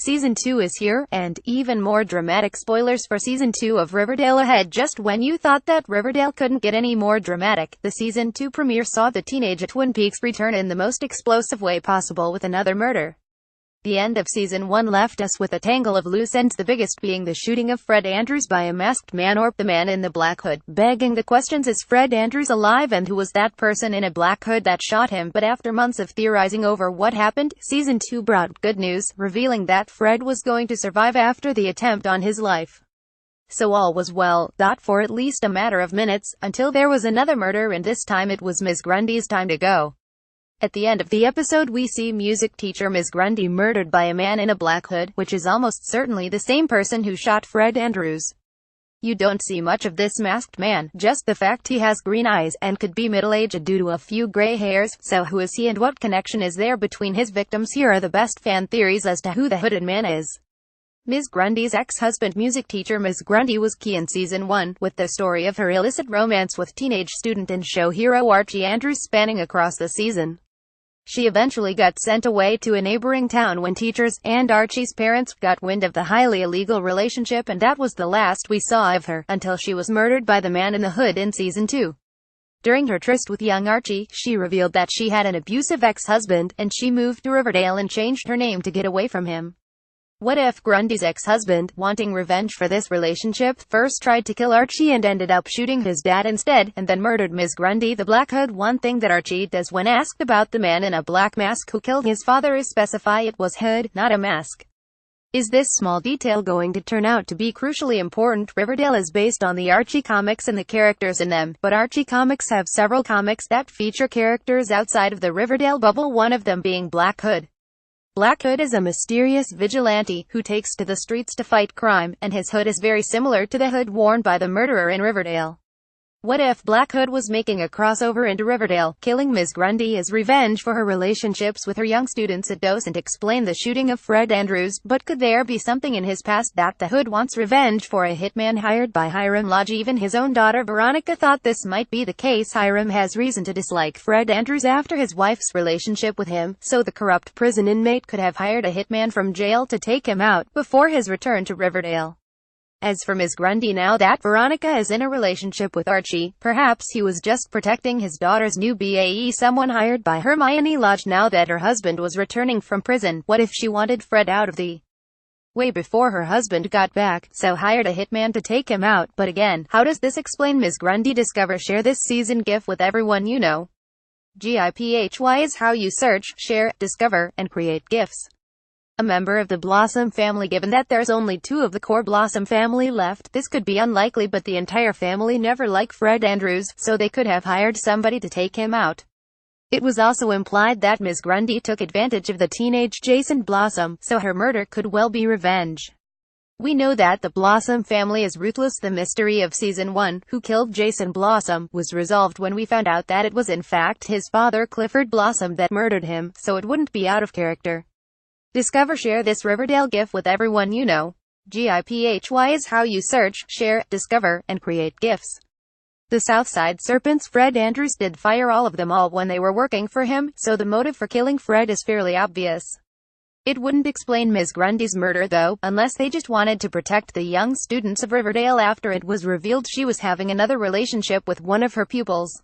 Season 2 is here, and even more dramatic spoilers for Season 2 of Riverdale ahead. Just when you thought that Riverdale couldn't get any more dramatic, the Season 2 premiere saw the teenage Twin Peaks return in the most explosive way possible with another murder. The end of Season 1 left us with a tangle of loose ends, the biggest being the shooting of Fred Andrews by a masked man, or the man in the black hood, begging the questions: is Fred Andrews alive, and who was that person in a black hood that shot him? But after months of theorizing over what happened, Season 2 brought good news, revealing that Fred was going to survive after the attempt on his life. So all was well, thought for at least a matter of minutes, until there was another murder, and this time it was Ms. Grundy's time to go. At the end of the episode, we see music teacher Ms. Grundy murdered by a man in a black hood, which is almost certainly the same person who shot Fred Andrews. You don't see much of this masked man, just the fact he has green eyes, and could be middle-aged due to a few gray hairs. So who is he, and what connection is there between his victims? Here are the best fan theories as to who the hooded man is. Ms. Grundy's ex-husband, music teacher Ms. Grundy, was key in Season 1, with the story of her illicit romance with teenage student and show hero Archie Andrews spanning across the season. She eventually got sent away to a neighboring town when teachers, and Archie's parents, got wind of the highly illegal relationship, and that was the last we saw of her, until she was murdered by the man in the hood in Season 2. During her tryst with young Archie, she revealed that she had an abusive ex-husband, and she moved to Riverdale and changed her name to get away from him. What if Grundy's ex-husband, wanting revenge for this relationship, first tried to kill Archie and ended up shooting his dad instead, and then murdered Ms. Grundy, the Black Hood? One thing that Archie does when asked about the man in a black mask who killed his father is specify it was hood, not a mask. Is this small detail going to turn out to be crucially important? Riverdale is based on the Archie comics and the characters in them, but Archie comics have several comics that feature characters outside of the Riverdale bubble, one of them being Black Hood. Black Hood is a mysterious vigilante who takes to the streets to fight crime, and his hood is very similar to the hood worn by the murderer in Riverdale. What if Black Hood was making a crossover into Riverdale, killing Ms. Grundy as revenge for her relationships with her young students? It doesn't explain the shooting of Fred Andrews, but could there be something in his past that the hood wants revenge for? A hitman hired by Hiram Lodge. Even his own daughter Veronica thought this might be the case. Hiram has reason to dislike Fred Andrews after his wife's relationship with him, so the corrupt prison inmate could have hired a hitman from jail to take him out before his return to Riverdale. As for Ms. Grundy, now that Veronica is in a relationship with Archie, perhaps he was just protecting his daughter's new BAE, someone hired by Hermione Lodge. Now that her husband was returning from prison, what if she wanted Fred out of the way before her husband got back, so hired a hitman to take him out? But again, how does this explain Ms. Grundy? Discover, share this season GIF with everyone you know. GIPHY is how you search, share, discover, and create GIFs. A member of the Blossom family. Given that there's only 2 of the core Blossom family left, this could be unlikely, but the entire family never liked Fred Andrews, so they could have hired somebody to take him out. It was also implied that Ms. Grundy took advantage of the teenage Jason Blossom, so her murder could well be revenge. We know that the Blossom family is ruthless. The mystery of Season 1, who killed Jason Blossom, was resolved when we found out that it was in fact his father Clifford Blossom that murdered him, so it wouldn't be out of character. Discover, share this Riverdale GIF with everyone you know. GIPHY is how you search, share, discover, and create GIFs. The Southside Serpents. Fred Andrews did fire all of them all when they were working for him, so the motive for killing Fred is fairly obvious. It wouldn't explain Ms. Grundy's murder though, unless they just wanted to protect the young students of Riverdale after it was revealed she was having another relationship with one of her pupils.